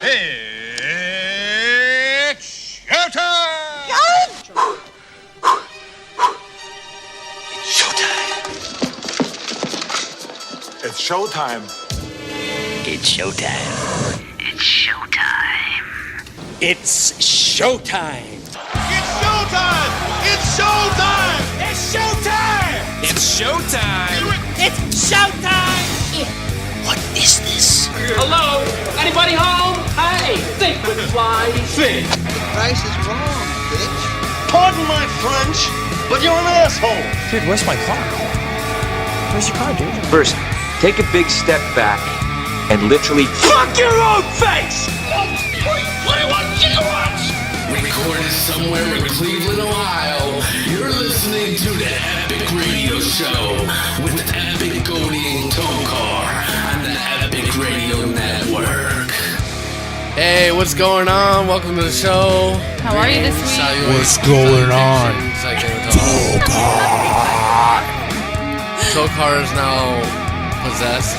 It's showtime! It's showtime. It's showtime. It's showtime. It's showtime. It's showtime! It's showtime! It's showtime. It's showtime! It's showtime. What is this? Hello? Anybody home? Hey, think with fly. Think. Price is wrong, bitch. Pardon my French, but you're an asshole! Dude, where's my car? Where's your car, dude? First, take a big step back and literally Fuck your own face. 21 gigawatts! Recorded somewhere in Cleveland, Ohio. You're listening to the Epic Radio Show with Epic Goldie and Tokar on the Epic Radio Network. Hey, what's going on? Welcome to the show. How are you this week? What's going on? Tokar is now possessed.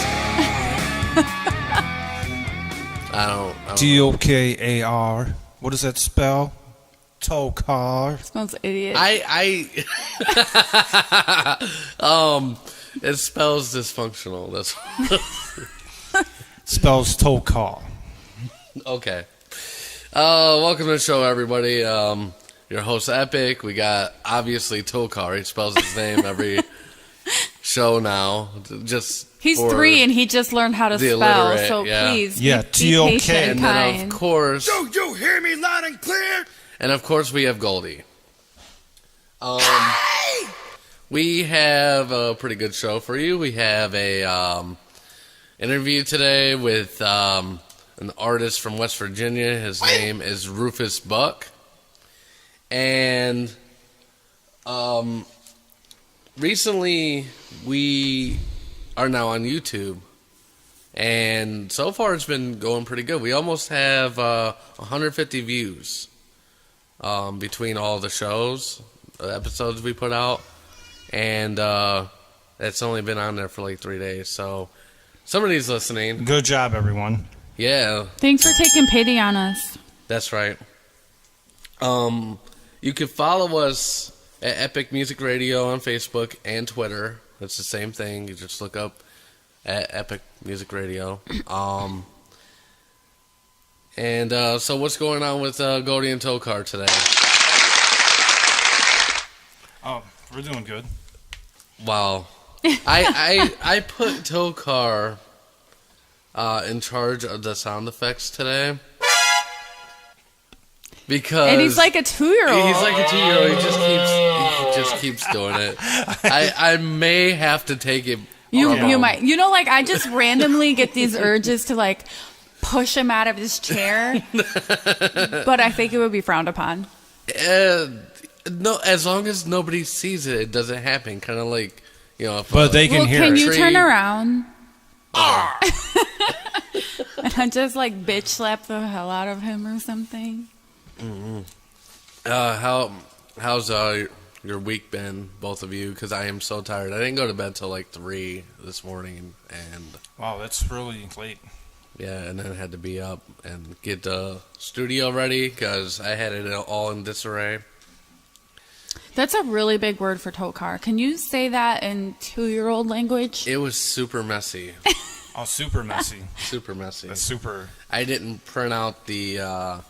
I don't Tokar. What does that spell? Tokar. Smells idiot. It spells dysfunctional. That's Spells Tokar. okay. Welcome to the show, everybody. Your host, Epic. We got obviously Tokar. He spells his name every show now. He's 3 and he just learned how to spell. So please, be patient and and kind. then of course, Do you hear me loud and clear? and of course, we have Goldie. We have a pretty good show for you. We have a interview today with an artist from West Virginia. His name is Rufus Buck. And recently we are now on YouTube. And so far it's been going pretty good. We almost have 150 views between all the shows, episodes we put out. And it's only been on there for like 3 days. So somebody's listening. Good job, everyone. Yeah. Thanks for taking pity on us. That's right. You can follow us at Epic Music Radio on Facebook and Twitter. It's the same thing. You just look up at Epic Music Radio. So what's going on with Goldie and Tokar today? Oh, we're doing good. Wow. I put Tokar in charge of the sound effects today. Because And he's like a 2-year-old. He's like a 2-year-old. He just keeps doing it. I may have to take it. You might. You know, like I just randomly get these urges to like push him out of his chair. But I think it would be frowned upon. No, as long as nobody sees it, it doesn't happen. Kind of like, you know. But they can hear Can it. you turn around? And I just like bitch slap the hell out of him or something. Mm-hmm. How's your week been, both of you? Because I am so tired. I didn't go to bed till like 3 this morning, and Wow, that's really late. yeah, and then I had to be up and get the studio ready because I had it all in disarray. That's a really big word for Tokar. Can you say that in 2-year-old language? It was super messy. Oh, super messy. Super messy. That's super. I didn't print out the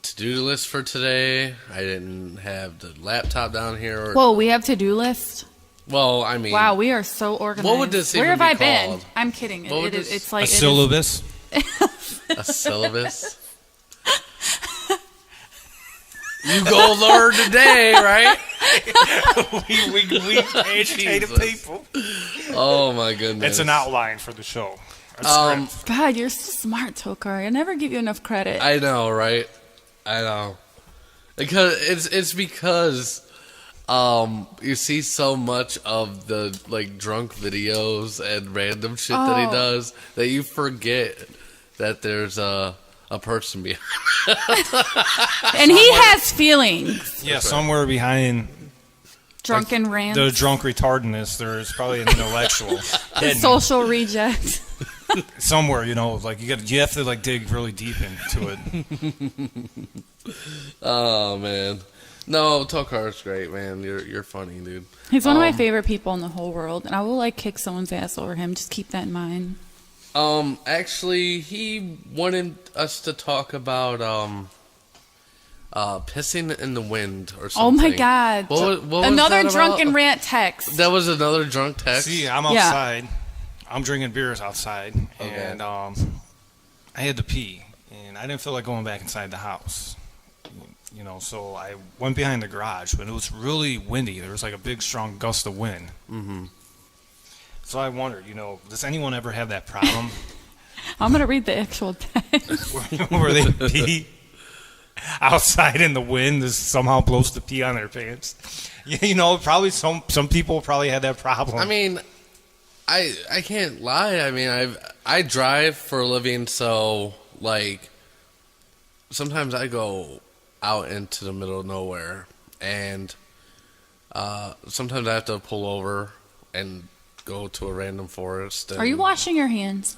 to-do list for today. I didn't have the laptop down here. Whoa, we have to-do list? Well, I mean... Wow, we are so organized. What would this Where even have be I called? been? I'm kidding. It's like a syllabus? A syllabus? You go learn today, right? we educated people. Oh, my goodness. It's an outline for the show. A script. God, you're so smart, Tokar. I never give you enough credit. I know, right? I know. Because it's because you see so much of the like drunk videos and random shit that he does that you forget that there's a person behind. And he has feelings. Yeah, somewhere behind Drunken rants. the drunk retardedness, there's probably an intellectual. The social reject. somewhere, like you have to like dig really deep into it. Oh man, no, Tokar's great, man. You're funny, dude. He's one of my favorite people in the whole world, and I will like kick someone's ass over him. Just keep that in mind. Actually, he wanted us to talk about pissing in the wind or something. Oh my god! What was another that drunken about? rant text. That was another drunk text. See, I'm outside. I'm drinking beers outside, and I had to pee, and I didn't feel like going back inside the house. So I went behind the garage, but it was really windy. There was like a big, strong gust of wind. Mm-hmm. So I wondered, does anyone ever have that problem? I'm gonna read the actual text. where they pee outside in the wind, this somehow blows the pee on their pants. Probably some people probably had that problem. I mean, I can't lie. I mean, I drive for a living, so like sometimes I go out into the middle of nowhere, and sometimes I have to pull over and go to a random forest. Are you washing your hands?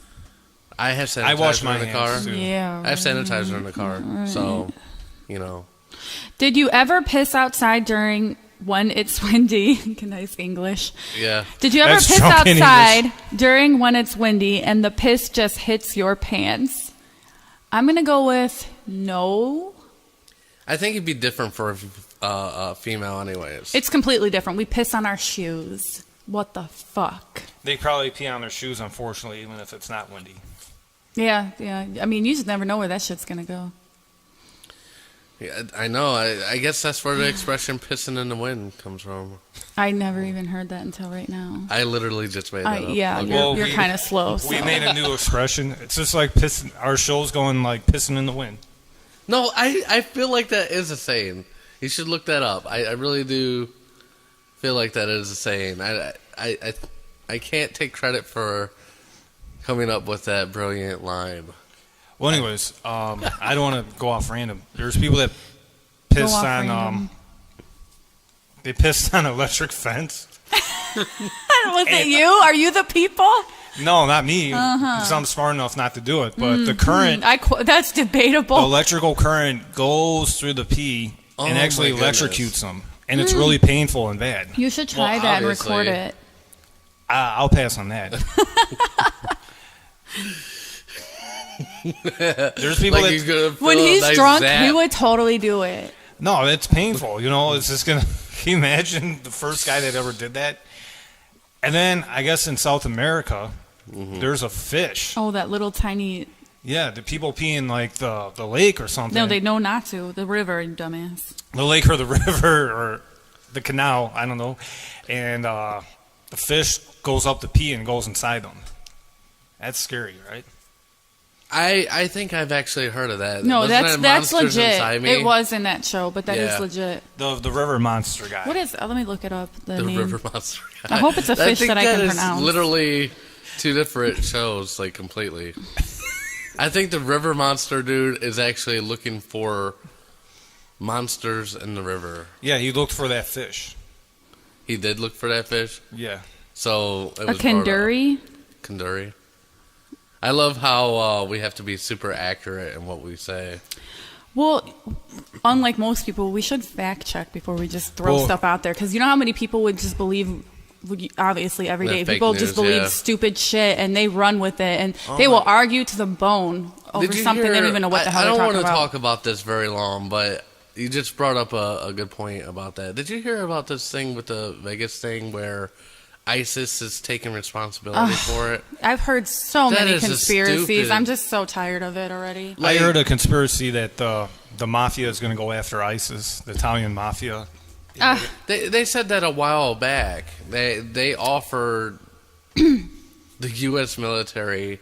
I have sanitizer I wash my in the car. hands too. Yeah. I have sanitizer in the car, so Did you ever piss outside during when it's windy? Nice English. Yeah. Did you ever That's piss drunken outside English. during when it's windy and the piss just hits your pants? I'm gonna go with no. I think it'd be different for a female, anyways. It's completely different. We piss on our shoes. What the fuck? They probably pee on their shoes, unfortunately, even if it's not windy. Yeah. I mean, you just never know where that shit's gonna go. Yeah, I know. I guess that's where the expression "pissing in the wind" comes from. I never even heard that until right now. I literally just made that up. Yeah, Okay. you're kind of slow. So. We made a new expression. It's just like pissing. Our show's going like pissing in the wind. No, I feel like that is a saying. You should look that up. I really do feel like that is a saying. I can't take credit for coming up with that brilliant line. Well, anyways, I don't want to go off random. There's people that piss on they pissed on an electric fence. Was it you? Are you the people? No, not me. Because I'm smart enough not to do it. But the current, that's debatable. the electrical current goes through the pee and actually my goodness. electrocutes them. And it's really painful and bad. You should try Well, that and obviously. record it. I'll pass on that. There's people Like he's that... gonna feel When a he's nice drunk, zap. he would totally do it. No, it's painful. It's just going to... Can you imagine the first guy that ever did that? And then, I guess in South America, there's a fish. Oh, that little tiny... Yeah, the people pee in like the lake or something. No, they know not to. The river, you dumbass. The lake or the river or the canal, I don't know. And the fish goes up to pee and goes inside them. That's scary, right? I think I've actually heard of that. No, Wasn't that's that Monsters legit. Inside Me? It was in that show, but that is Yeah. legit. The river monster guy. What is... let me look it up. The The name. River Monster. I hope it's a fish think that I can is pronounce. Literally two different shows, like completely. I think the River Monster dude is actually looking for monsters in the river. Yeah, he looked for that fish. He did look for that fish. Yeah. So it A was kanduri? Kanduri. I love how we have to be super accurate in what we say. Well, unlike most people, we should fact check before we just throw Well- stuff out there. Because you know how many people would just believe, obviously, every The day. fake People news, just believe yeah. stupid shit and they run with it. And they will argue to the bone over Did you something they hear- don't even know what the hell I they're don't talking want to about. talk about this very long, but you just brought up a good point about that. Did you hear about this thing with the Vegas thing where ISIS is taking responsibility for it? I've heard so That many is just conspiracies. stupid. I'm just so tired of it already. I heard a conspiracy that the mafia is going to go after ISIS, the Italian mafia. They said that a while back. They offered the U.S. military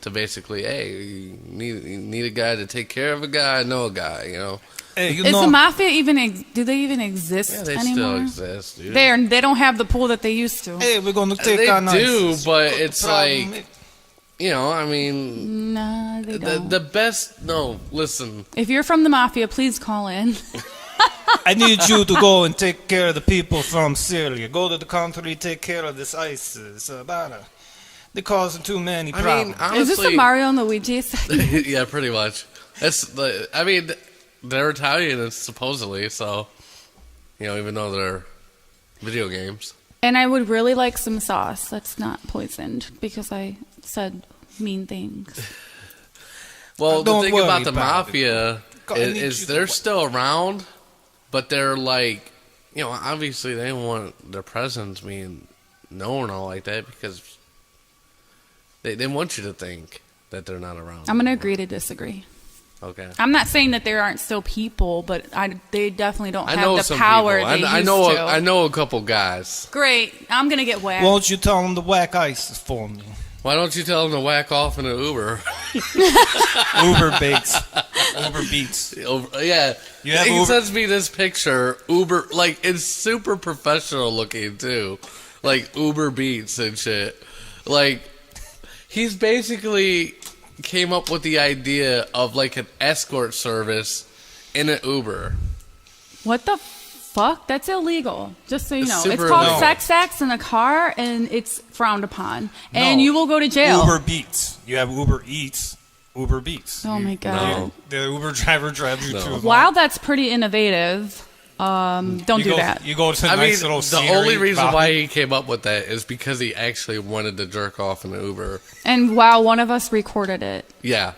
to basically, hey, you need a guy to take care of a guy, I know a guy, you know. Hey, you Is know, the mafia even... do they even exist Yeah, they anymore? still exist, dude. They don't have the pool that they used to. hey, we're going to take They on do, ISIS. but it's Problem like, you know, I mean, Nah, they don't. the best. No, listen. If you're from the mafia, please call in. I need you to go and take care of the people from Syria. Go to the country, take care of this ISIS. They're causing too many I problems. mean, honestly, Is this the Mario and Luigi segment? yeah, pretty much. I mean, they're Italian, it's supposedly, so even though they're video games. And I would really like some sauce that's not poisoned because I said mean things. Well, the Don't thing worry about the about mafia I need is you they're to- still around, but they're like, obviously they don't want their presence being known all like that because they want you to think that they're not around. I'm going to agree to disagree. Okay. I'm not saying that there aren't still people, but they definitely don't I know have the some power people. they I used know. to. I know a couple guys. Great. I'm going to get whacked. Why don't you tell them to whack ice for me? Why don't you tell them to whack off in an Uber? Uber bakes. Uber beats. Yeah. You have he Uber- sends me this picture. Uber, like, it's super professional looking too, like Uber Beats and shit. Like, he's basically came up with the idea of like an escort service in an Uber. What the fuck? That's illegal. Just so you It's know. super It's called illegal. sex acts in a car, and it's frowned upon. And No. you will go to jail. Uber Beats. You have Uber Eats. Uber Beats. Oh my god. No. The Uber driver drives you to. Wow, that's pretty innovative. Don't you do go, that. You go to I nice mean, little the scenery, only reason Bobby. why he came up with that is because he actually wanted to jerk off in an Uber. And wow, one of us recorded it. Yeah.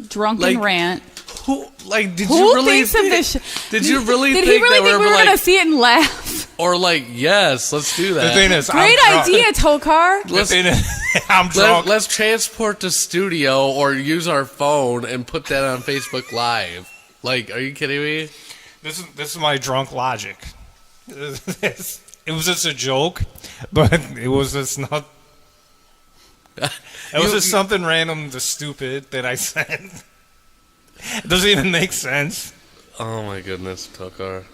Drunken Like, rant. Who did Who you really thinks of this shit? Did you really Did think he really that think we were like, going to see it and laugh? or like, yes, let's do that. The thing is, Great I'm drunk. idea, Tokar. The thing is, I'm drunk. Let's transport to studio or use our phone and put that on Facebook Live. Like, are you kidding me? This is my drunk logic. It was just a joke, but it was just not. It was just something random, just stupid that I said. It doesn't even make sense. Oh my goodness, Tokar.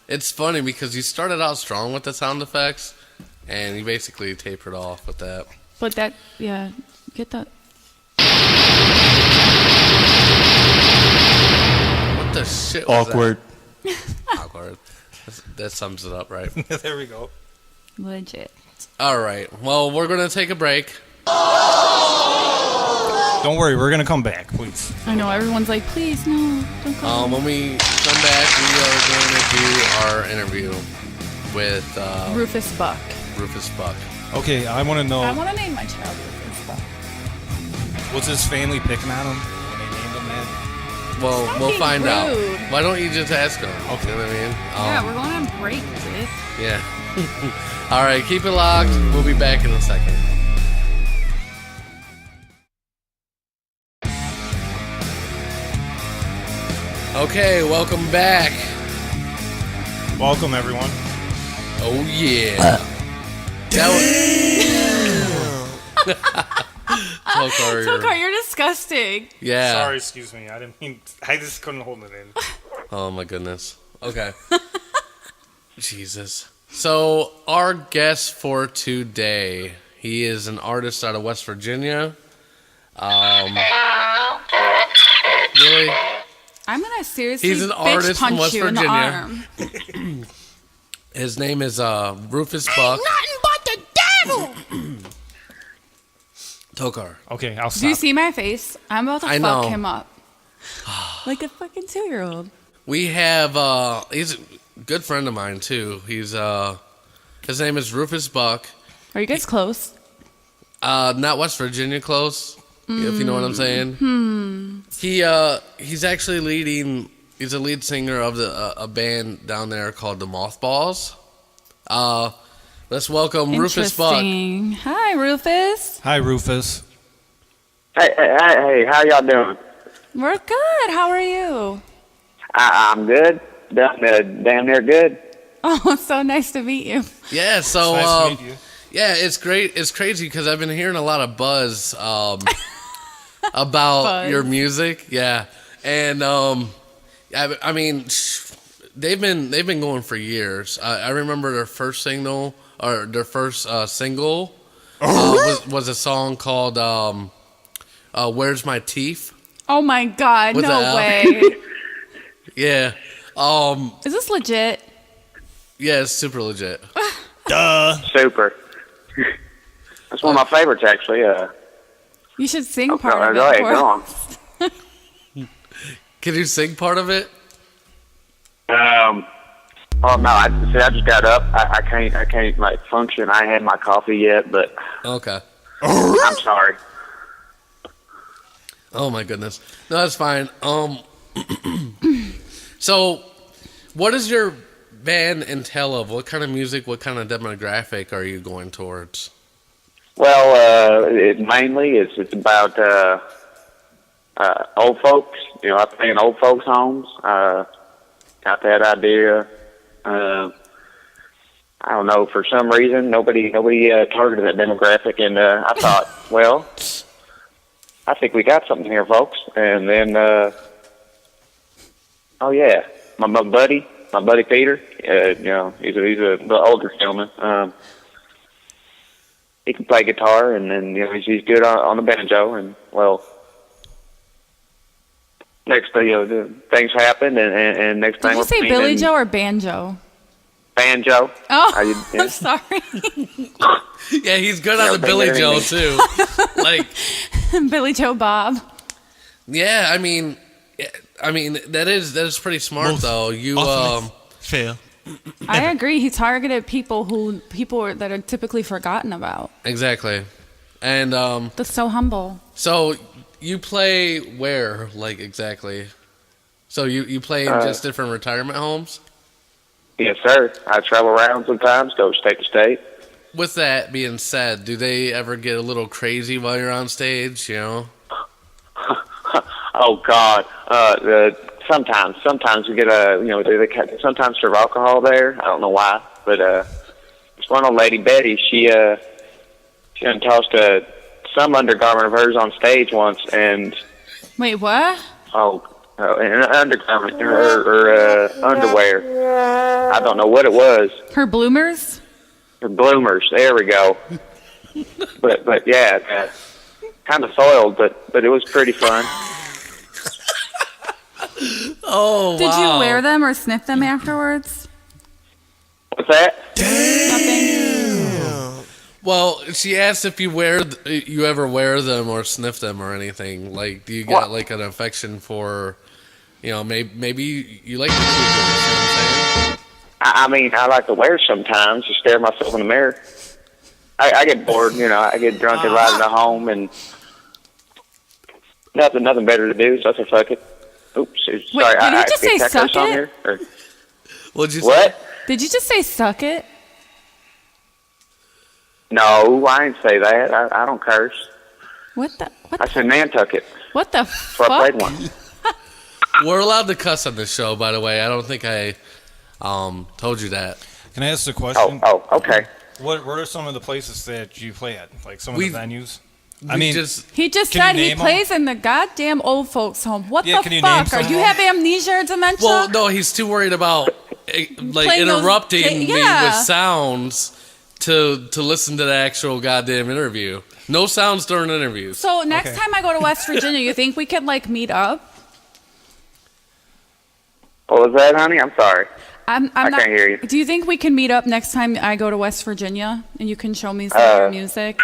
It's funny because you started out strong with the sound effects, and you basically tapered off with that. But that, yeah, get that. What the shit was Awkward. that? Awkward. That sums it up, right? There we go. Legit. All right. Well, we're going to take a break. Don't worry, we're gonna come back, please. I know, everyone's like, please, no, don't go. When we come back, we are going to do our interview with Rufus Buck. Rufus Buck. Okay, I want to know, I want to name my child Rufus Buck. was his family picking on him when they named him that? Well, Stop we'll being find out. rude. Why don't you just ask him? Okay. You know what I mean? Yeah, we're going on break, bitch. Yeah. All right, keep it locked. We'll be back in a second. Okay, welcome back. Welcome, everyone. Oh yeah. That was Tokar, Tokar, you're disgusting. yeah. Sorry, excuse me. I didn't mean. I just couldn't hold it in. Oh my goodness. Okay. Jesus. So our guest for today, he is an artist out of West Virginia. Really? I'm gonna seriously He's an bitch artist from punch West you in the Virginia. arm. His name is Rufus Buck. Nothing but the devil! Tokar. Okay, I'll Do you stop. see my face? I'm about to I fuck know. him up. Like a fucking 2-year-old. We have he's a good friend of mine too. He's his name is Rufus Buck. Are you guys close? Not West Virginia close, if you know what I'm saying. He's actually leading. He's a lead singer of a band down there called the Mothballs. Let's welcome Rufus Buck. Interesting. Hi, Rufus. Hi, Rufus. Hey, how y'all doing? We're good. How are you? I'm good. Damn near good. Oh, it's so nice to meet you. Yeah, so Nice to meet you. yeah, it's great. It's crazy because I've been hearing a lot of buzz about Buzz. your music. Yeah, and I mean, they've been going for years. I remember their first single was a song called "Where's My Teeth." Oh my God, With no the L. way. Yeah, Is this legit? yeah, it's super legit. Super. That's one of my favorites, actually. You should sing go part of it. ahead, for go on. us. Can you sing part of it? Oh no! I just got up. I can't like function. I ain't had my coffee yet, but Okay. I'm sorry. Oh my goodness. No, that's fine. So, what does your band entail of? What kind of music? What kind of demographic are you going towards? Well, mainly it's about old folks. You know, I play in old folks' homes. Got that idea. I don't know. For some reason, nobody targeted that demographic, and I thought, well, I think we got something here, folks. And then, oh yeah, my buddy Peter. You know, he's a little older gentleman. He can play guitar, and then you know he's good on the banjo. And well, next thing things happen, and next thing Did you say Billy Joe or banjo? Banjo. Oh, I'm sorry. Yeah, he's good on the Billy Joe too. Like Billy Joe Bob. Yeah, I mean that is pretty smart though. You fail. I agree. He targeted people that are typically forgotten about. Exactly, and that's so humble. So you play where, like exactly? So you play in just different retirement homes? Yes, sir. I travel around sometimes, go state to state. With that being said, do they ever get a little crazy while you're on stage? You know? Oh God. Sometimes we get they sometimes serve alcohol there. I don't know why, but this one old lady, Betty, she done tossed some undergarment of hers on stage once, and wait, what? An undergarment or underwear. I don't know what it was. Her bloomers. Her bloomers. There we go. but yeah, kind of soiled, but it was pretty fun. Oh, wow. Did you wear them or sniff them afterwards? What's that? Nothing. Well, she asked if you ever wear them or sniff them or anything. Like, do you got like an affection for, you know, maybe you like the cougars, you know what I'm saying? I mean, I like to wear sometimes, just stare at myself in the mirror. I get bored, you know, I get drunk and ride at home, and nothing better to do, so I said, fuck it. Oops, sorry. Wait, did you just say suck it? Here, What'd you say? What? Did you just say suck it? No, I didn't say that. I don't curse. What I said Nantucket. What the fuck? So I played one. We're allowed to cuss on this show, by the way. I don't think I told you that. Can I ask a question? Oh, okay. What are some of the places that you play at? Like some of the venues? He just said he plays in the goddamn old folks' home. What the fuck? Are you have amnesia or dementia? Well, no, he's too worried about like interrupting me with sounds to listen to the actual goddamn interview. No sounds during interviews. So next time I go to West Virginia, you think we could like meet up? What was that, honey? I'm sorry. I can't hear you. Do you think we can meet up next time I go to West Virginia and you can show me some of your music?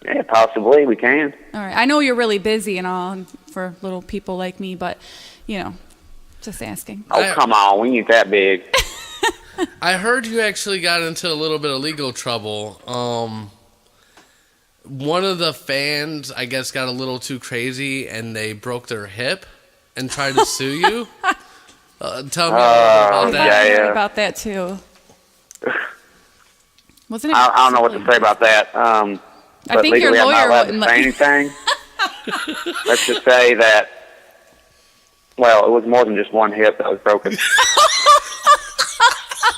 Yeah, possibly. We can. All right. I know you're really busy and all for little people like me, but, you know, just asking. Oh, come on. We ain't that big. I heard you actually got into a little bit of legal trouble. One of the fans, I guess, got a little too crazy and they broke their hip and tried to sue you. Tell me about that. I heard about that, too. Wasn't it? I don't know what to say about that. I think your legally, lawyer I'm not allowed wouldn't to say anything. Let's just say that, well, it was more than just one hip that was broken.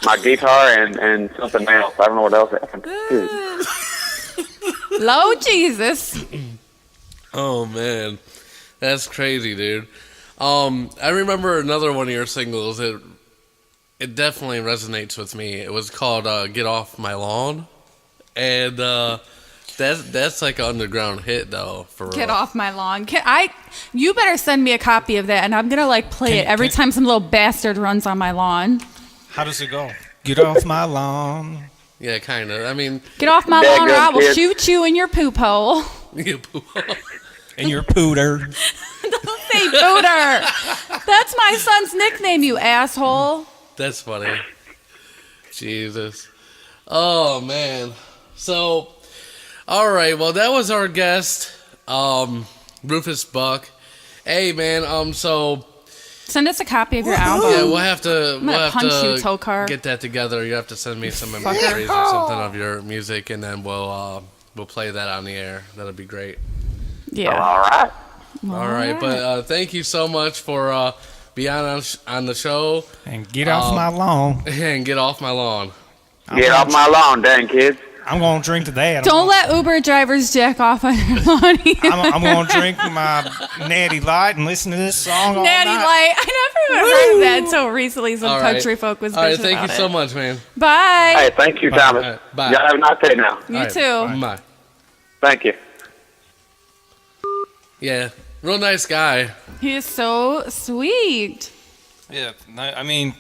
My guitar and something else. I don't know what else happened. Lord Jesus. Oh, man. That's crazy, dude. I remember another one of your singles. It definitely resonates with me. It was called Get Off My Lawn. And that's like an underground hit, though. For Get off my lawn. You better send me a copy of that, and I'm going to like play it every time some little bastard runs on my lawn. How does it go? Get off my lawn. Yeah, kind of. I mean, Get off my lawn or I will shoot you in your poop hole. you poop. And your pooter. Don't say pooter. That's my son's nickname, you asshole. That's funny. Jesus. Oh, man. So, all right. Well, that was our guest, Rufus Buck. Hey, man. So send us a copy of your album. yeah, we'll have to. I'm gonna punch you, Tokar. Get that together. You have to send me some MP3s or something of your music, and then we'll play that on the air. That'll be great. Yeah. All right. All right. But thank you so much for being on the show. And get off my lawn. And get off my lawn. Get off my lawn, dang kids. I'm going to drink today. Don't let Uber drivers jack off on your lawn. I'm going to drink my Natty Light and listen to this song all Natty night. Light. I never even heard of that until recently. Some country folk was bitching all right, thank about you it. so much, man. Bye. Hey, thank you, Thomas. Right, bye. Y'all have a nice day now. You All right, too. Bye. Thank you. Yeah, real nice guy. He is so sweet. Yeah, I mean,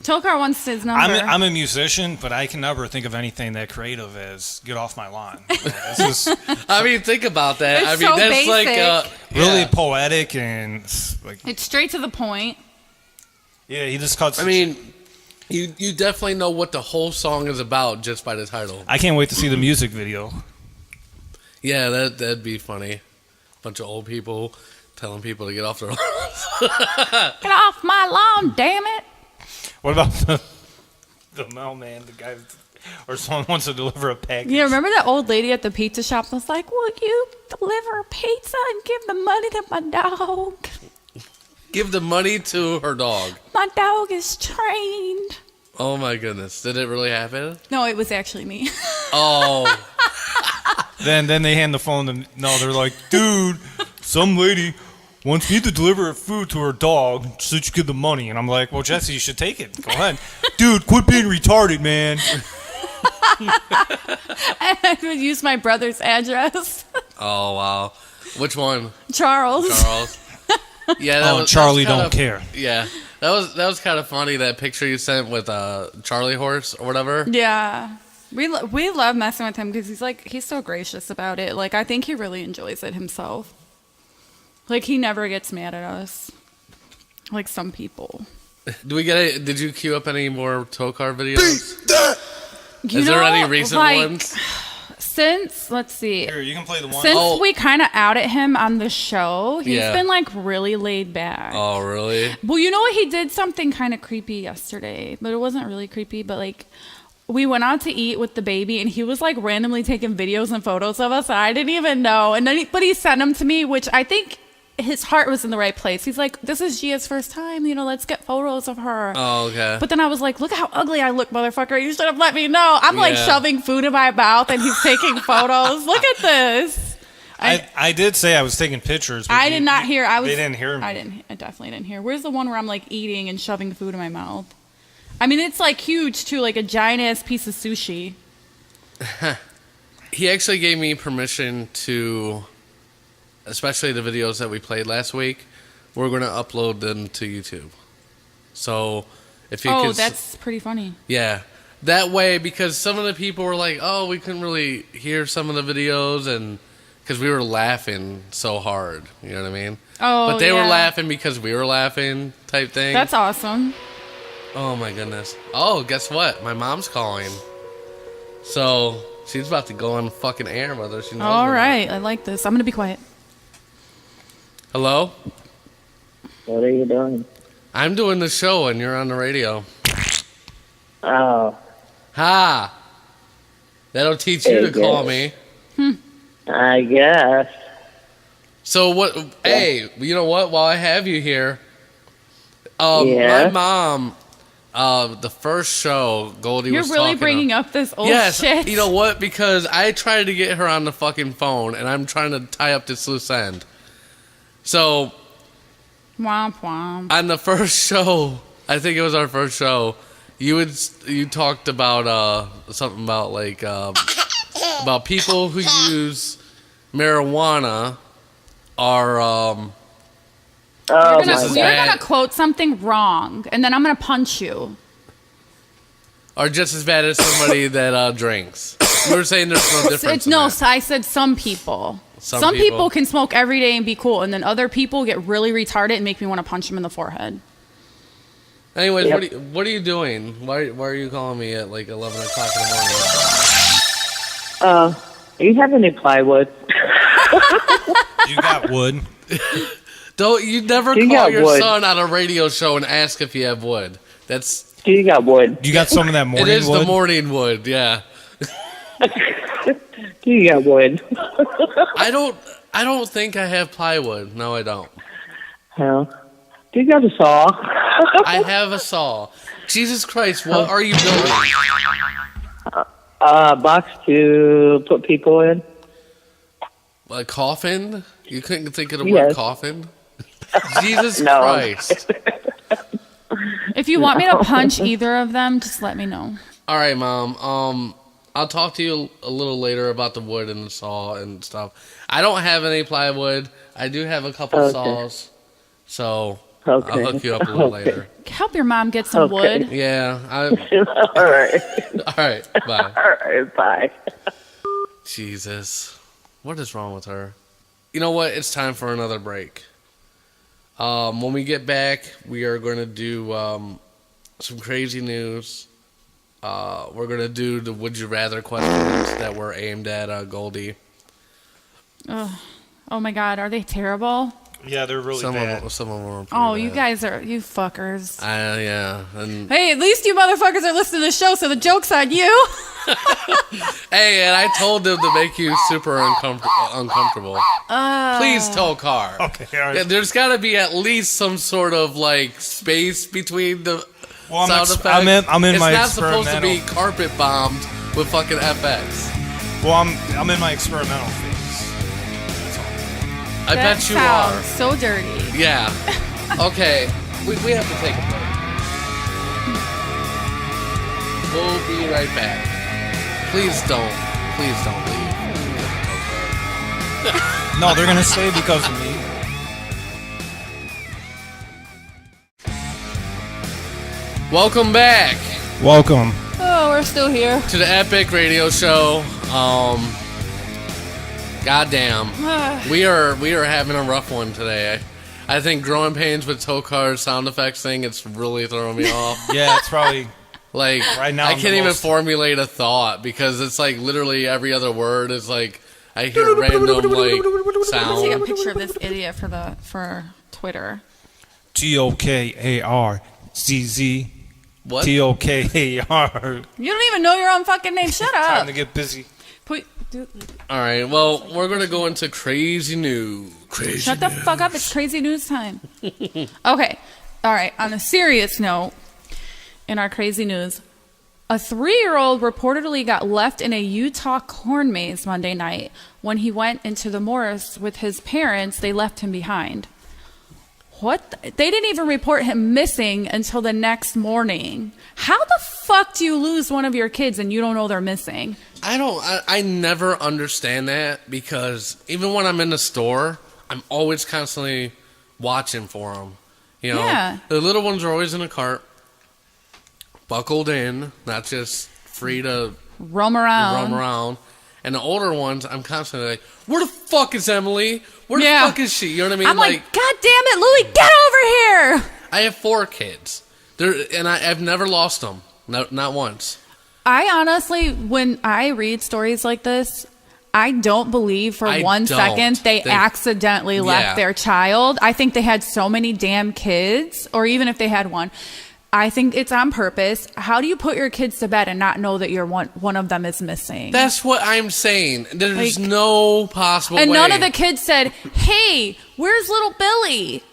Tokar wants his number. I'm a musician, but I can never think of anything that creative as get off my lawn. This is I mean, think about that. It's I mean, so that's basic. really yeah. poetic and like. It's straight to the point. Yeah, he just cuts. I mean, you definitely know what the whole song is about just by the title. I can't wait to see the music video. Yeah, that'd be funny. Bunch of old people telling people to get off their lawns. Get off my lawn, damn it. What about the mailman, the guy, or someone wants to deliver a package? Yeah, remember that old lady at the pizza shop was like, "Will you deliver pizza and give the money to my dog? Give the money to her dog. My dog is trained." Oh my goodness. Did it really happen? No, it was actually me. Oh. Then they hand the phone to no, they're like, dude, some lady wants me to deliver her food to her dog so you give the money. And I'm like, well, Jesse, you should take it. Go ahead. Dude, quit being retarded, man. I would use my brother's address. Oh, wow. Which one? Charles. Yeah, that was, Charlie that was don't care. Yeah. That was kind of funny, that picture you sent with Charlie Horse or whatever. Yeah. We love messing with him because he's so gracious about it. Like, I think he really enjoys it himself. Like, he never gets mad at us. Like some people. Did you queue up any more Tokar videos? Is there any recent ones? Since, let's see. Here, you can play the one. Since we kind of outed him on the show, he's Yeah. been like really laid back. Oh, really? Well, you know what? He did something kind of creepy yesterday, but it wasn't really creepy. But like, we went out to eat with the baby, and he was like randomly taking videos and photos of us. And I didn't even know. And then, but he sent them to me, which I think his heart was in the right place. He's like, "This is Gia's first time. You know, let's get photos of her." Oh, okay. But then I was like, "Look how ugly I look, motherfucker! You should have let me know." I'm like Yeah. shoving food in my mouth, and he's taking photos. Look at this. I did say I was taking pictures. But I did not hear. They didn't hear me. I definitely didn't hear. Where's the one where I'm like eating and shoving food in my mouth? I mean, it's like huge too, like a giant ass piece of sushi. He actually gave me permission to, especially the videos that we played last week, we're going to upload them to YouTube. So if you could... Oh, that's pretty funny. Yeah. That way, because some of the people were like, oh, we couldn't really hear some of the videos, and because we were laughing so hard. You know what I mean? Oh, but they were yeah. laughing because we were laughing type thing. That's awesome. Oh, my goodness. Oh, guess what? My mom's calling. So she's about to go on fucking air, whether she knows All or not. right, I like this. I'm going to be quiet. Hello? What are you doing? I'm doing the show, and you're on the radio. Oh, Ha! That'll teach you to call me. I guess. So what? Hey, you know what? While I have you here, Yeah? my mom, the first show, Goldie You're was really talking bringing of, up this old yes, shit. you know what? Because I tried to get her on the fucking phone, and I'm trying to tie up this loose end. So Womp womp. on the first show, I think it was our first show, you talked about something about like about people who use marijuana are You're this is gonna bad. quote something wrong, and then I'm gonna punch you. are just as bad as somebody that drinks. You were saying there's no difference. I said some people. Some people can smoke every day and be cool, and then other people get really retarded and make me want to punch them in the forehead. Anyways, what are you doing? Why are you calling me at like 11 o'clock in the morning? Do you have any plywood? You got wood. You never call your son on a radio show and ask if you have wood. Do you got wood? You got some of that morning wood? It is the morning wood, yeah. Do you got wood? I don't think I have plywood. No, I don't. Hell. Do you got a saw? I have a saw. Jesus Christ, what are you building? A box to put people in. A coffin? You couldn't think of the word coffin? Jesus No. Christ. If you want me to punch either of them, just let me know. All right, Mom. I'll talk to you a little later about the wood and the saw and stuff. I don't have any plywood. I do have a couple saws. So I'll hook you up a little later. Help your mom get some wood. Yeah. All right. All right. Bye. All right. Bye. Jesus. What is wrong with her? You know what? It's time for another break. When we get back, we are going to do some crazy news. We're going to do the Would You Rather questions that were aimed at Goldie. Oh my God, are they terrible? Yeah, they're really bad. Some of them are pretty Oh, bad. you guys are, you fuckers. Yeah. And Hey, at least you motherfuckers are listening to the show, so the joke's on you. hey, and I told them to make you super uncomfortable. Please, Tokar. Okay, all right. Yeah, there's got to be at least some sort of like space between the sound effects. I'm in my It's not supposed to be experimental. carpet bombed with fucking FX. Well, I'm in my experimental phase. That's all. I That bet you sounds are. so dirty. Yeah. Okay. We have to take a break. We'll be right back. Please don't leave. No, they're gonna stay because of me. Welcome back Welcome. Oh, we're still here. to the Epic Radio Show. Goddamn, we are having a rough one today. I think growing pains with Tokar's sound effects thing, it's really throwing me off. Yeah, it's probably Like right now. I can't even formulate a thought because it's like literally every other word is like I hear random like Let's take a sound. picture of this idiot for Twitter. TOKARCZ. What? TOKAR. You don't even know your own fucking name. Shut Time up. to get busy. All right, well we're gonna go into crazy news. Shut the fuck up. It's crazy news time. Okay. All right. On a serious note, in our crazy news, a 3-year-old reportedly got left in a Utah corn maze Monday night. When he went into the Morris with his parents, they left him behind. What? They didn't even report him missing until the next morning. How the fuck do you lose one of your kids and you don't know they're missing? I never understand that because even when I'm in the store, I'm always constantly watching for them. You know, Yeah. The little ones are always in a cart, buckled in, not just free to Roam around. And the older ones, I'm constantly like, where the fuck is Emily? Where the Yeah. fuck is she? You know what I mean? I'm like, God damn it, Louie, get over here! I have 4 kids. I've never lost them. Not once. I honestly, when I read stories like this, I don't believe for I one don't. second they They- accidentally left Yeah. their child. I think they had so many damn kids, or even if they had one, I think it's on purpose. How do you put your kids to bed and not know that one of them is missing? That's what I'm saying. There's Like- no possible and way. none of the kids said, "Hey, where's little Billy?"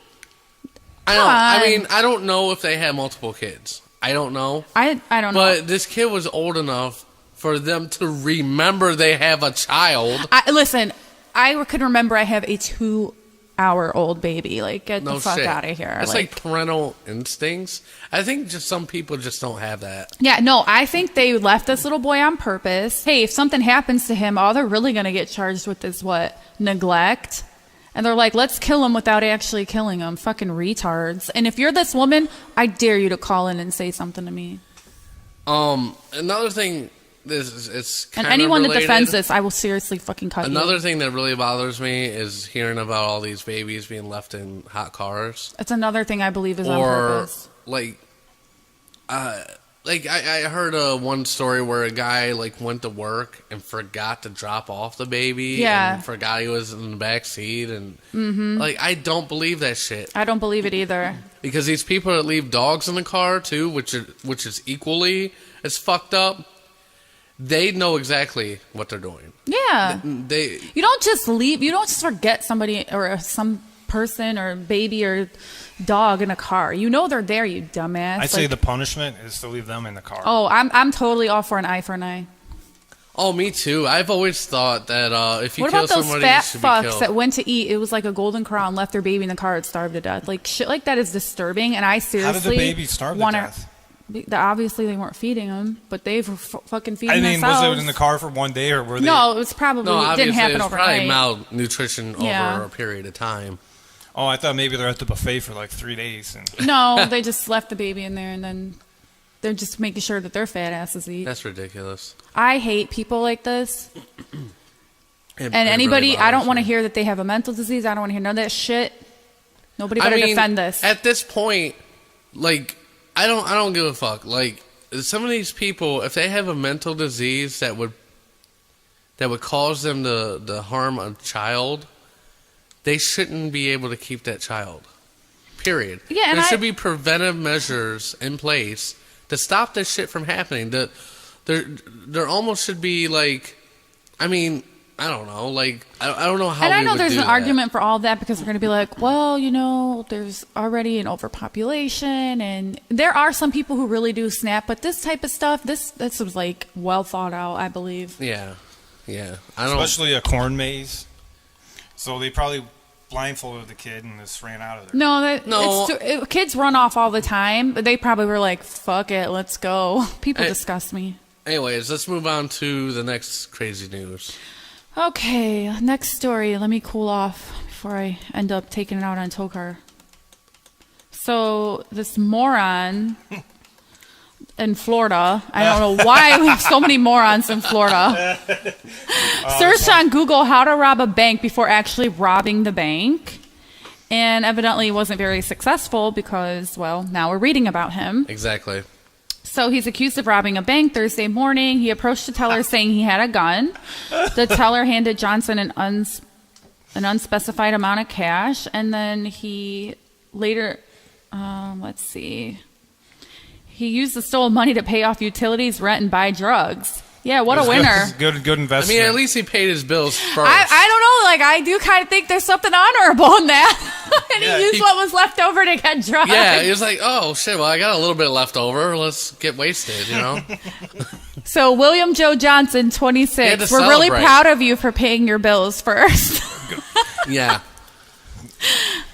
I know. Come I on. mean, I don't know if they had multiple kids. I don't know. I don't know. But this kid was old enough for them to remember they have a child. Listen, I could remember I have a 2-hour-old baby. Like, get No the fuck shit. out of here. It's like parental instincts. I think just some people just don't have that. Yeah, no, I think they left this little boy on purpose. Hey, if something happens to him, all they're really going to get charged with is what? Neglect. And they're like, let's kill him without actually killing him. Fucking retards. And if you're this woman, I dare you to call in and say something to me. Another thing, it's kind And of anyone related. that defends this, I will seriously fucking cut you. Another thing that really bothers me is hearing about all these babies being left in hot cars. It's another thing I believe is on Or purpose. I heard one story where a guy went to work and forgot to drop off the baby. Yeah. And forgot he was in the back seat, and I don't believe that shit. I don't believe it either. Because these people that leave dogs in the car too, which is equally as fucked up, they know exactly what they're doing. Yeah. They You don't just leave. You don't just forget somebody or some person or baby or dog in a car. You know they're there, you dumbass. I'd say the punishment is to leave them in the car. Oh, I'm totally all for an eye for an eye. Oh, me too. I've always thought that if you What kill about those somebody, fat you should be fucks killed. that went to eat? It was like a golden crown, left their baby in the car, it starved to death. Like shit like that is disturbing, and I seriously How did the baby starve to death? Obviously, they weren't feeding them, but they were fucking feeding I mean, themselves. was it in the car for one day, or were they? No, it was probably No, it didn't obviously, happen it's overnight. probably malnutrition Yeah. over a period of time. Oh, I thought maybe they're at the buffet for like 3 days. And No, they just left the baby in there, and then they're just making sure that their fat asses eat. That's ridiculous. I hate people like this. It And anybody, really I don't bothers want to me. hear that they have a mental disease. I don't want to hear none of that shit. Nobody better defend this. At this point, I don't give a fuck. Some of these people, if they have a mental disease that would cause them to harm a child, they shouldn't be able to keep that child. Period. Yeah, and there should be preventive measures in place to stop this shit from happening. There almost should be I don't know. I don't know how. And I we know would there's do an that. argument for all of that because we're going to be like, well, there's already an overpopulation, and there are some people who really do snap. But this type of stuff, this was well thought out, I believe. Yeah. I don't. especially a corn maze. So they probably blindfolded the kid and just ran out of there. No, kids run off all the time, but they probably were like, fuck it, let's go. People disgust me. Anyways, let's move on to the next crazy news. Okay, next story. Let me cool off before I end up taking it out on Tokar. So this moron in Florida, I don't know why we have so many morons in Florida, searched on Google how to rob a bank before actually robbing the bank. And evidently wasn't very successful because, well, now we're reading about him. Exactly. So he's accused of robbing a bank Thursday morning. He approached the teller saying he had a gun. The teller handed Johnson an unspecified amount of cash. And then he later, he used the stolen money to pay off utilities, rent, and buy drugs. Yeah, what a winner. Good investment. At least he paid his bills first. I don't know. I do kind of think there's something honorable in that. And he used what was left over to get drugs. Yeah, he was like, oh, shit, well, I got a little bit left over. Let's get wasted, So, William Joe Johnson, 26. We're really proud of you for paying your bills first. Yeah.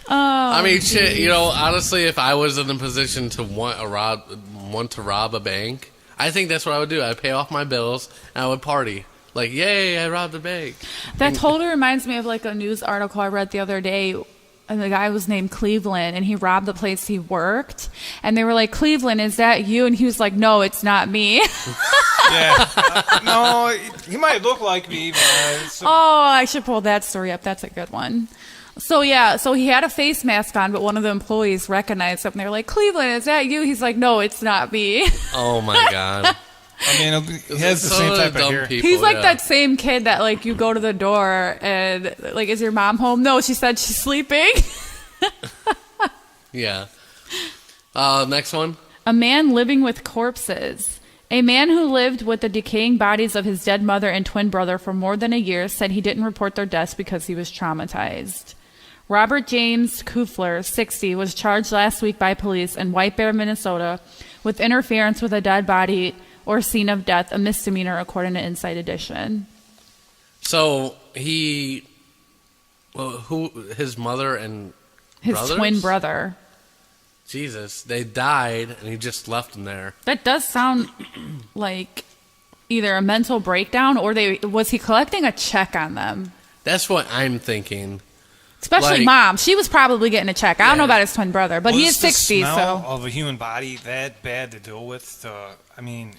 Shit, honestly, if I was in a position to want to rob a bank, I think that's what I would do. I'd pay off my bills, and I would party. Yay, I robbed a bank. That totally reminds me of a news article I read the other day. And the guy was named Cleveland, and he robbed the place he worked. And they were like, Cleveland, is that you? And he was like, no, it's not me. Yeah. No, he might look like me. But I should pull that story up. That's a good one. So he had a face mask on, but one of the employees recognized him. And they were like, Cleveland, is that you? He's like, no, it's not me. Oh, my God. He has the same type of hair. He's like that same kid that you go to the door and is your mom home? No, she said she's sleeping. Yeah. Next one. A man living with corpses. A man who lived with the decaying bodies of his dead mother and twin brother for more than a year said he didn't report their deaths because he was traumatized. Robert James Kufler, 60, was charged last week by police in White Bear, Minnesota, with interference with a dead body or scene of death, a misdemeanor, according to Inside Edition. So his mother and his brothers? Twin brother. Jesus, they died, and he just left them there. That does sound like either a mental breakdown or was he collecting a check on them? That's what I'm thinking. Especially Like- mom. She was probably getting a check. I don't know about his twin brother, but he Was is the 60, smell so. of a human body that bad to deal with? I mean,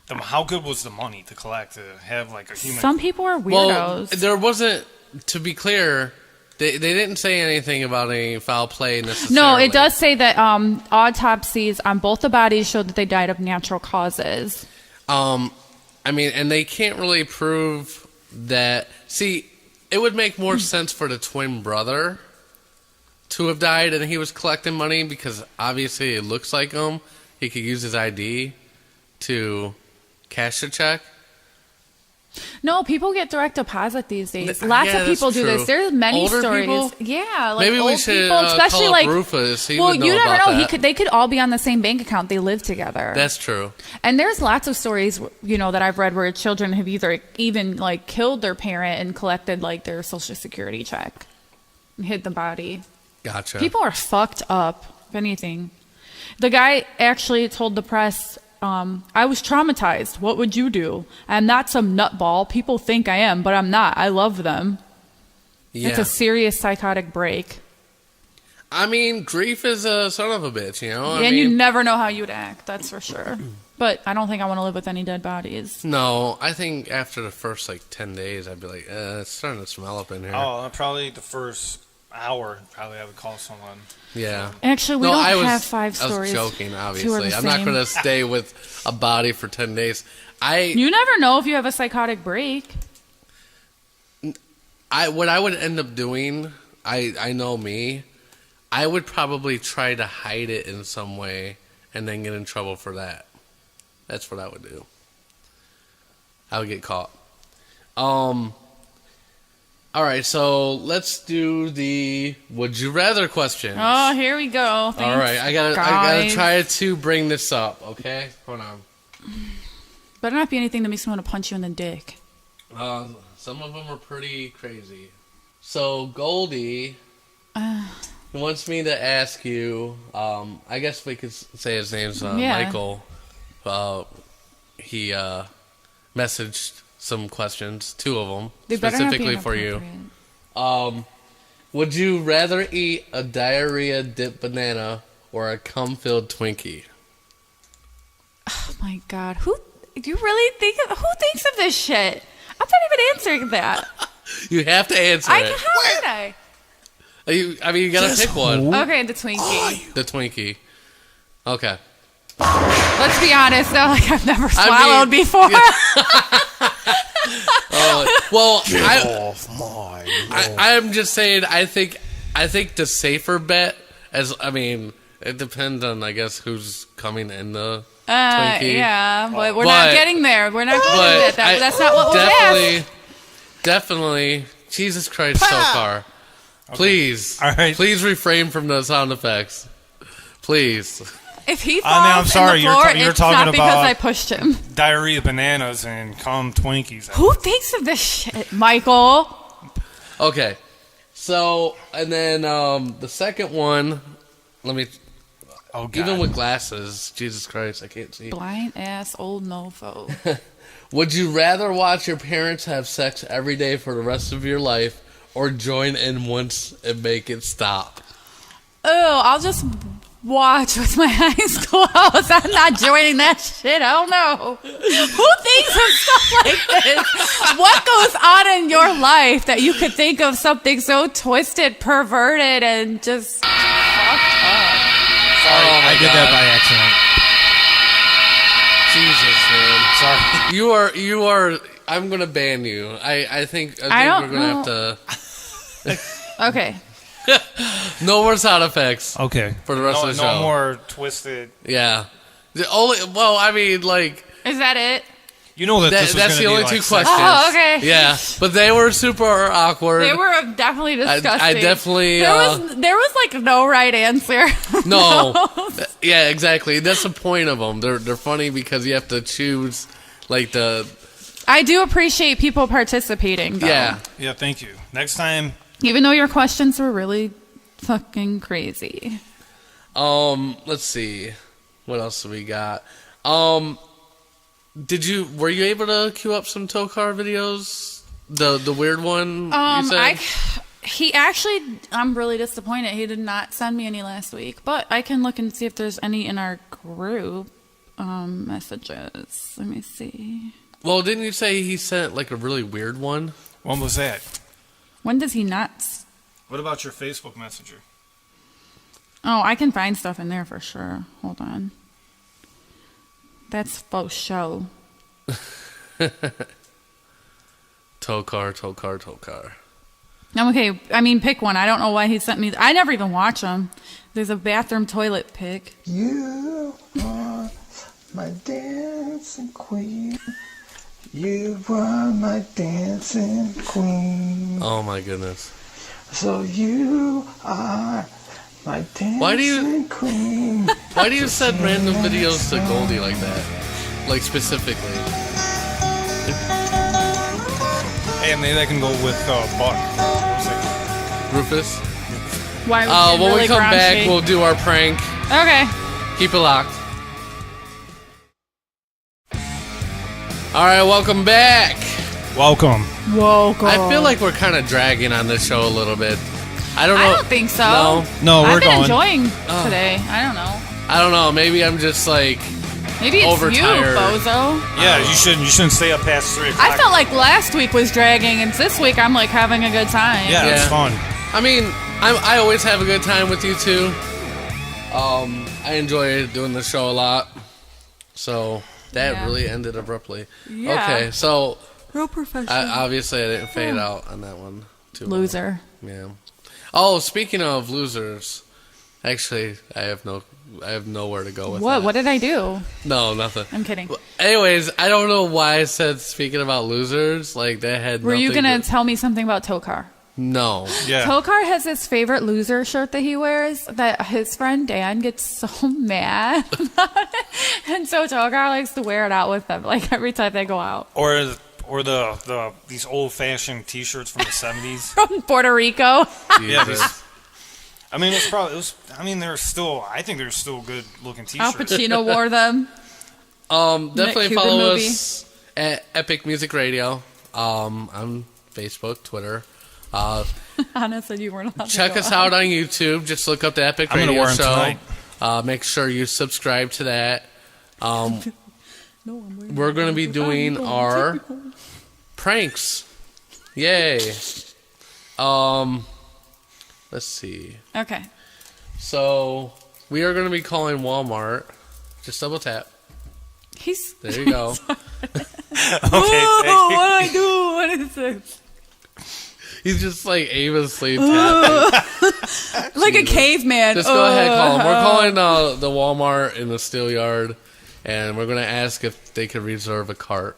how good was the money to collect to have like a human? Some people are Well, weirdos. there wasn't. To be clear, they didn't say anything about any foul play necessarily. No, it does say that autopsies on both the bodies showed that they died of natural causes. I mean, and they can't really prove that. See, it would make more sense for the twin brother to have died and he was collecting money because obviously it looks like him. He could use his ID to cash the check. No, people get direct deposit these days. Lots of people that's do true. this. There's many Older stories. people? Yeah, like Maybe old we should people, especially call like up Rufus. He well, would know you never about know. that. They could all be on the same bank account. They live together. That's true. And there's lots of stories, that I've read where children have either even like killed their parent and collected like their Social Security check and hid the body. Gotcha. People are fucked up, if anything. The guy actually told the press, I was traumatized. What would you do? I'm not some nutball. People think I am, but I'm not. I love them. Yeah. It's a serious psychotic break. I mean, grief is a son of a bitch, And you never know how you'd act, that's for sure. But I don't think I want to live with any dead bodies. No, I think after the first 10 days, I'd be like, it's starting to smell up in here. Oh, probably the first hour. Probably I would call someone. Yeah. Actually, we don't have 5 stories. I was joking, Two are obviously. the I'm not same. going to stay with a body for 10 days. You never know if you have a psychotic break. What I would end up doing, I know me, I would probably try to hide it in some way and then get in trouble for that. That's what I would do. I would get caught. All right, so let's do the would you rather questions. Oh, here we go. Thanks, all right, I gotta guys. try to bring this up. Okay, hold on. Better not be anything that makes me want to punch you in the dick. Some of them are pretty crazy. So Goldie wants me to ask you. I guess we could say his name's Michael. He messaged some questions, 2 of them, They better not be specifically for you. Would you rather eat a diarrhea dipped banana or a cum-filled Twinkie? Oh my God, who do you really think? Who thinks of this shit? I'm not even answering that. You have to answer it. How would I? You gotta pick one. Okay, the Twinkie. The Twinkie. Okay. Let's be honest, though. Like I've never swallowed before. Well, I'm just saying. I think the safer bet, it depends on who's coming in the Twinkie. Yeah, but we're not getting there. We're not going to that. That's not what we're asked. Definitely. Jesus Christ, Tokar. Okay. Please. All right. Please refrain from the sound effects. Please. If he falls I'm sorry, in the floor, you're it's talking not because about I pushed him. Diarrhea bananas and cum Twinkies. Who thinks of this shit, Michael? Okay. So, and then the second one, let me... Oh, God. Even with glasses, Jesus Christ, I can't see. Blind ass old mofo. Would you rather watch your parents have sex every day for the rest of your life or join in once and make it stop? Oh, I'll just watch with my eyes closed. I'm not joining that shit. Hell no. Who thinks of stuff like this? What goes on in your life that you could think of something so twisted, perverted, and just fucked up? Sorry, I did that by accident. Jesus, man. Sorry. You are. I'm gonna ban you. I think we're gonna have to. Okay. No more sound effects. Okay. For the rest of the show. No more twisted. Yeah. The only. Well, Is that it? You know that's the only 2 questions. Oh, okay. Yeah, but they were super awkward. They were definitely disgusting. I definitely. There was no right answer. No. Yeah, exactly. That's the point of them. They're funny because you have to choose the. I do appreciate people participating, though. Yeah. Yeah, thank you. Next time. Even though your questions were really fucking crazy. Let's see. What else do we got? Were you able to queue up some Tokar videos? The weird one you said? He actually, I'm really disappointed. He did not send me any last week, but I can look and see if there's any in our group messages. Let me see. Well, didn't you say he sent like a really weird one? When was that? When does he not? What about your Facebook Messenger? Oh, I can find stuff in there for sure. Hold on. That's faux show. Tokar. Okay, I mean, pick one. I don't know why he sent me. I never even watch them. There's a bathroom toilet pic. You are my dancing queen. You are my dancing queen. Oh my goodness. So you are my dancing queen. Why do you send random videos to Goldie like that? Like specifically? Hey, maybe I can go with Buck. Rufus? Why was when really we come grungy? back, we'll do our prank. Okay. Keep it locked. Alright, welcome back. Welcome. I feel like we're kind of dragging on this show a little bit. I don't know. I don't think so. No, we're I've been going. enjoying today. I don't know. I don't know. Maybe I'm just like Maybe it's overtired. you, bozo. Yeah, you shouldn't stay up past 3 o'clock. I felt like last week was dragging, and this week I'm like having a good time. Yeah, it's fun. I mean, I always have a good time with you two. I enjoy doing the show a lot. So that really ended abruptly. Yeah. Okay, so Real professional. obviously I didn't fade out on that one too well. Loser. Yeah. Oh, speaking of losers, actually, I have nowhere to go with What? that. What did I do? No, nothing. I'm kidding. Well, anyways, I don't know why I said speaking about losers. Like that had. Were you nothing gonna to- tell me something about Tokar? No. Yeah. Tokar has his favorite loser shirt that he wears that his friend Dan gets so mad about it. And so Tokar likes to wear it out with them, like every time they go out. Or the these old fashioned T-shirts from the 70s. From Puerto Rico. Jesus. I mean, I think they're still good looking T-shirts. Al Pacino wore them. Definitely Cuban follow movie. us at Epic Music Radio on Facebook, Twitter. Anna said you weren't allowed Check to go us out on YouTube. Just look up the Epic I'm gonna Radio wear 'em Show. tonight. Make sure you subscribe to that. We're going to be doing our pranks. Yay. Let's see. Okay. So we are going to be calling Walmart. Just double tap. There you go. Whoa, what do I do? What is this? He's just like aimlessly tapping. Like a caveman. Just go ahead, call him. We're calling the Walmart in the Steel Yard, and we're going to ask if they could reserve a cart.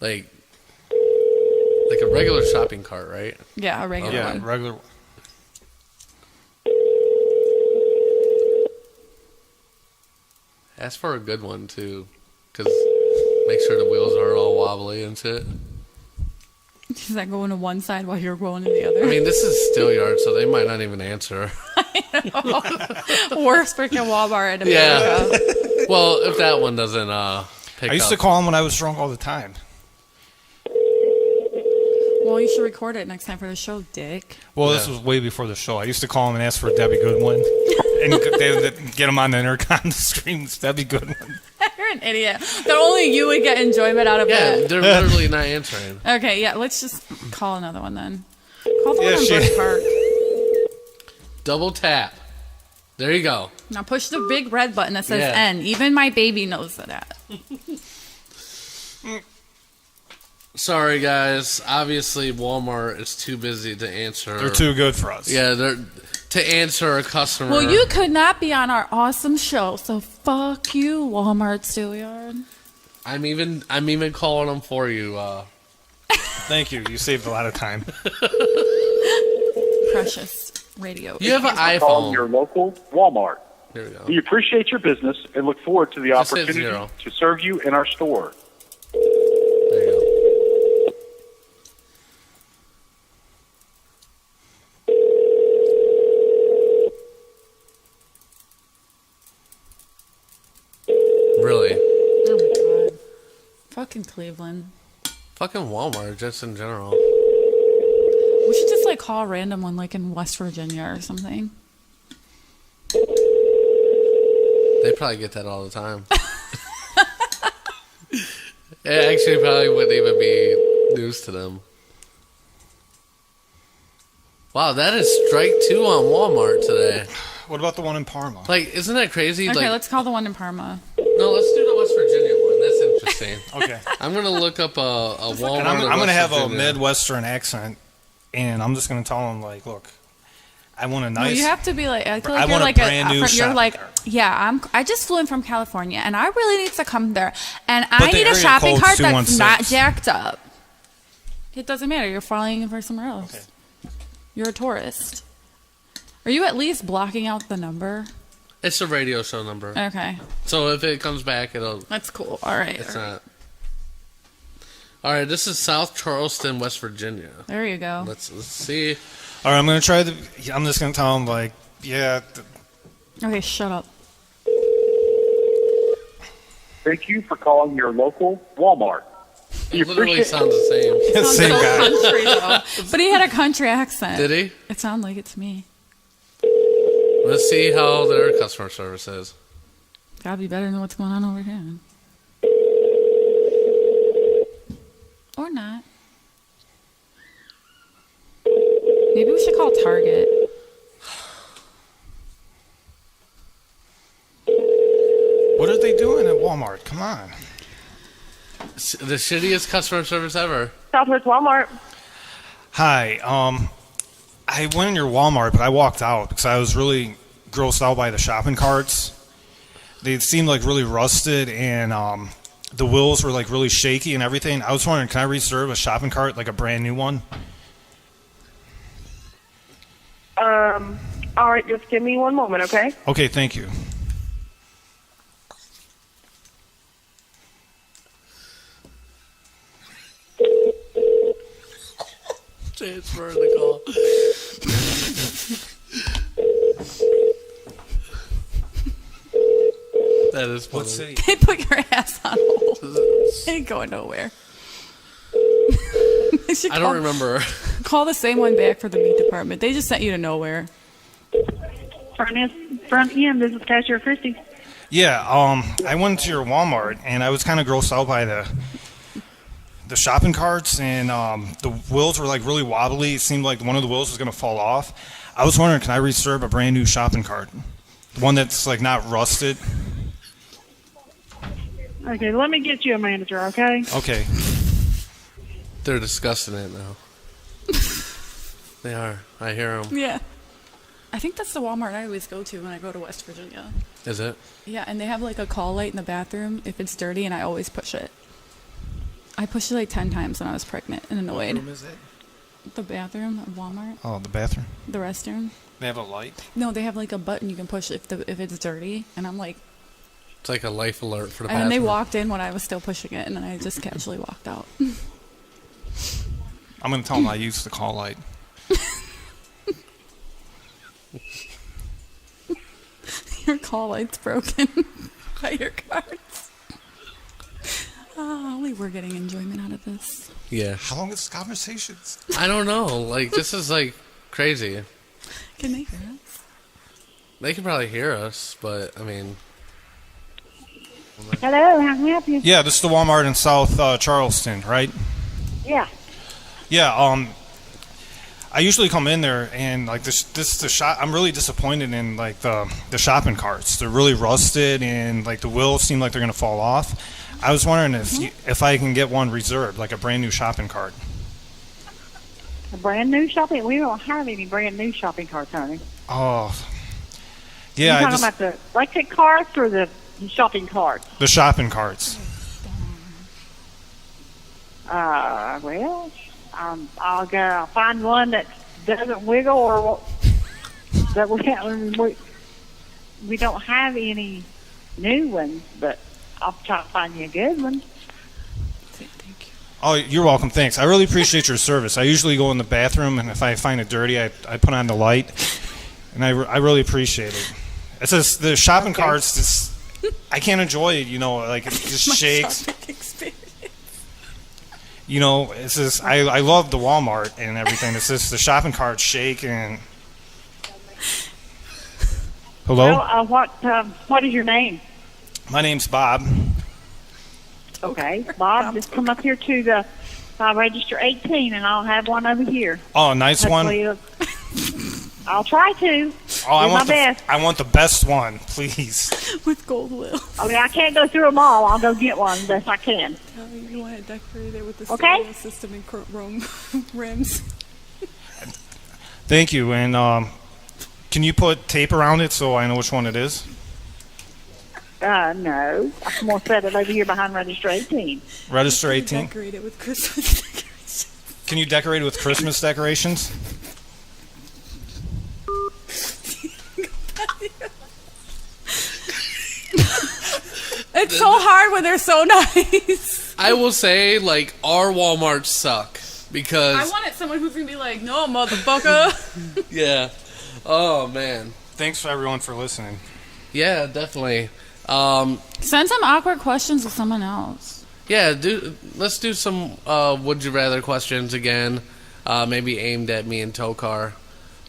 Like a regular shopping cart, right? Yeah, a regular one. regular. Ask for a good one, too. Because make sure the wheels are all wobbly and shit. Does that go into one side while you're going to the other? I mean, this is Steel Yard, so they might not even answer. Worst freaking Walmart in America. Yeah. Well, if that one doesn't pick up. I used to call them when I was drunk all the time. Well, you should record it next time for the show, Dick. Well, this was way before the show. I used to call them and ask for Debbie Goodwin. And they would get them on the intercom to scream, Debbie Goodwin. You're an idiot. That only you would get enjoyment out of Yeah, it. they're literally not answering. Okay, yeah, let's just call another one then. Call the one on Bush Park. Double tap. There you go. Now push the big red button that says Yeah. N. Even my baby knows that. Sorry, guys. Obviously, Walmart is too busy to answer. They're too good for us. Yeah, they're to answer a customer. Well, you could not be on our awesome show, so fuck you, Walmart Steel Yard. I'm even calling them for you. Thank you. You saved a lot of time. Precious radio. You have an Call iPhone. your local Walmart. There we go. We appreciate your business and look forward to the Just hit opportunity 0. to serve you in our store. There you go. Really? Oh my god. Fucking Cleveland. Fucking Walmart, just in general. We should like call a random one like in West Virginia or something. They probably get that all the time. It actually probably wouldn't even be news to them. Wow, that is strike 2 on Walmart today. What about the one in Parma? Like, isn't that crazy? Okay, like, let's call the one in Parma. No, let's do the West Virginia one. That's interesting. Okay. I'm going to look up a Walmart. And I'm going to have Virginia. a Midwestern accent, and I'm just going to tell them, like, look, I want a nice... No, you have to be like... I feel like I you're want like a brand new you're shopping like, cart. yeah, I just flew in from California, and I really need to come there. And But I the need a area shopping code's cart that's 216. not jacked up. It doesn't matter. You're flying in for somewhere else. Okay. You're a tourist. Are you at least blocking out the number? It's a radio show number. Okay. So if it comes back, it'll... That's cool. All right. It's all right. not... All right, this is South Charleston, West Virginia. There you go. Let's see. All right, I'm going to try the... I'm just going to tell them, like, yeah... Okay, shut up. Thank you for calling your local Walmart. It literally sounds the same. It sounds Same so guy. country, though. But he had a country accent. Did he? It sounded like it's me. Let's see how their customer service is. Gotta be better than what's going on over here. Or not. Maybe we should call Target. What are they doing at Walmart? Come on. The shittiest customer service ever. Southwest Walmart. Hi, I went in your Walmart, but I walked out because I was really grossed out by the shopping carts. They seemed like really rusted, and the wheels were like really shaky and everything. I was wondering, can I reserve a shopping cart, like a brand new one? All right, just give me one moment, okay? Okay, thank you. Transferring the call. That is funny. What city? They put your ass on hold. Ain't going nowhere. I don't remember. Call the same one back for the meat department. They just sent you to nowhere. Front end, this is Cashier Christie. Yeah, I went to your Walmart, and I was kind of grossed out by the shopping carts, and the wheels were like really wobbly. It seemed like one of the wheels was going to fall off. I was wondering, can I reserve a brand new shopping cart? One that's like not rusted. Okay, let me get you a manager, okay? Okay. They're discussing it now. They are. I hear them. Yeah. I think that's the Walmart I always go to when I go to West Virginia. Is it? Yeah, and they have like a call light in the bathroom if it's dirty, and I always push it. I pushed it like 10 times when I was pregnant and annoyed. What room is it? The bathroom at Walmart. Oh, the bathroom. The restroom. They have a light? No, they have like a button you can push if it's dirty, and I'm like... It's like a life alert for the And then they bathroom. walked in when I was still pushing it, and then I just casually walked out. I'm going to tell them I used the call light. Your call light's broken by your cards. Only we're getting enjoyment out of this. Yeah. How long is this conversation? I don't know. Like, this is like crazy. Can they hear us? They can probably hear us, but I mean... Hello, how can I help you? Yeah, this is the Walmart in South Charleston, right? Yeah. Yeah, I usually come in there and like this the shop. I'm really disappointed in like the shopping carts. They're really rusted and like the wheels seem like they're gonna fall off. I was wondering if I can get one reserved, like a brand new shopping cart. A brand new shopping? We don't have any brand new shopping carts, honey. Oh, yeah. You're talking about the electric carts or the shopping carts? The shopping carts. Well, I'll go find one that doesn't wiggle or that we don't have any new ones, but I'll try to find you a good one. Oh, you're welcome. Thanks. I really appreciate your service. I usually go in the bathroom, and if I find it dirty, I put on the light, and I really appreciate it. It's just the shopping carts. I can't enjoy it. You know, like it just shakes. You know, it's just I love the Walmart and everything. It's just the shopping carts shake and. Hello. Well, what is your name? My name's Bob. Okay, Bob, just come up here to the register 18, and I'll have one over here. Oh, a nice one. I'll try to. Oh, Do my best. I want the best one, please. With gold wheels. Okay, I can't go through them all. I'll go get one best I can. You want it decorated with the Okay. stereo system and chrome rims. Thank you. And can you put tape around it so I know which one it is? No. I'm going to set it over here behind register 18. Register 18. Decorate it with Christmas decorations. Can you decorate it with Christmas decorations? It's so hard when they're so nice. I will say, like, our Walmarts suck because I wanted someone who's gonna be like, "No, motherfucker." Yeah. Oh man. Thanks for everyone for listening. Yeah, definitely. Send some awkward questions to someone else. Yeah, let's do some would you rather questions again. Maybe aimed at me and Tokar.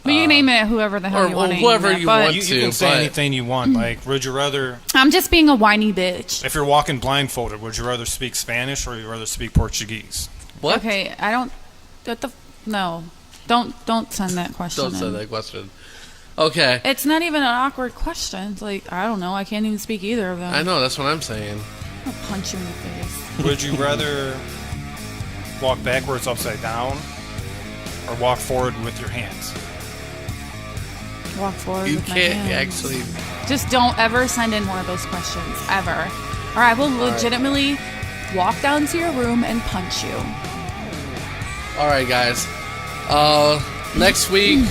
But you can aim it at whoever the hell you want to whoever aim it, you but want You to. can say anything you want. Like, would you rather? I'm just being a whiny bitch. If you're walking blindfolded, would you rather speak Spanish or would you rather speak Portuguese? What? Okay, I don't. No, don't send that question. Don't send that question. Okay. It's not even an awkward question. It's like, I don't know. I can't even speak either of them. I know, that's what I'm saying. I'll punch you in the face. Would you rather walk backwards upside down or walk forward with your hands? Walk forward You with my can't hands. actually. Just don't ever send in one of those questions. Ever. Or I will legitimately walk down to your room and punch you. Alright, guys. Next week,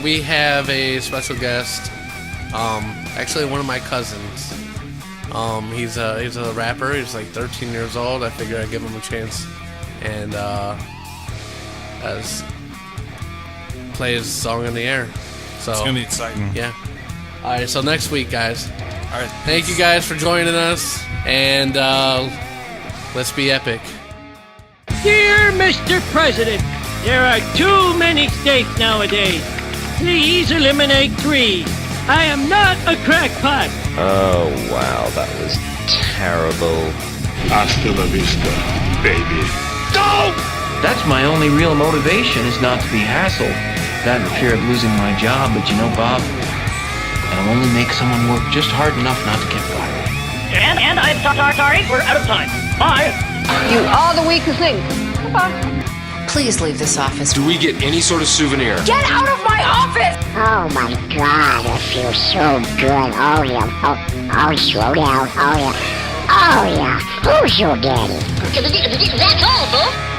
we have a special guest. Actually, one of my cousins. He's a rapper. He's like 13 years old. I figured I'd give him a chance and play his song in the air. So It's gonna be exciting. Yeah. All right. So next week, guys. All right. Thank you guys for joining us, and let's be epic. Dear Mr. President, there are too many states nowadays. Please eliminate 3. I am not a crackpot. Oh, wow, that was terrible. Hasta la vista, baby. Go! That's my only real motivation, is not to be hassled. That and the fear of losing my job, but you know, Bob, that'll only make someone work just hard enough not to get fired. And I'm sorry, we're out of time. Bye. You are the weakest link. Goodbye. Please leave this office. Do we get any sort of souvenir? Get out of my office! Oh my God, it feels so good. Oh yeah. Oh, slow down. Oh yeah. Oh yeah. Who's your daddy? That's all, folks.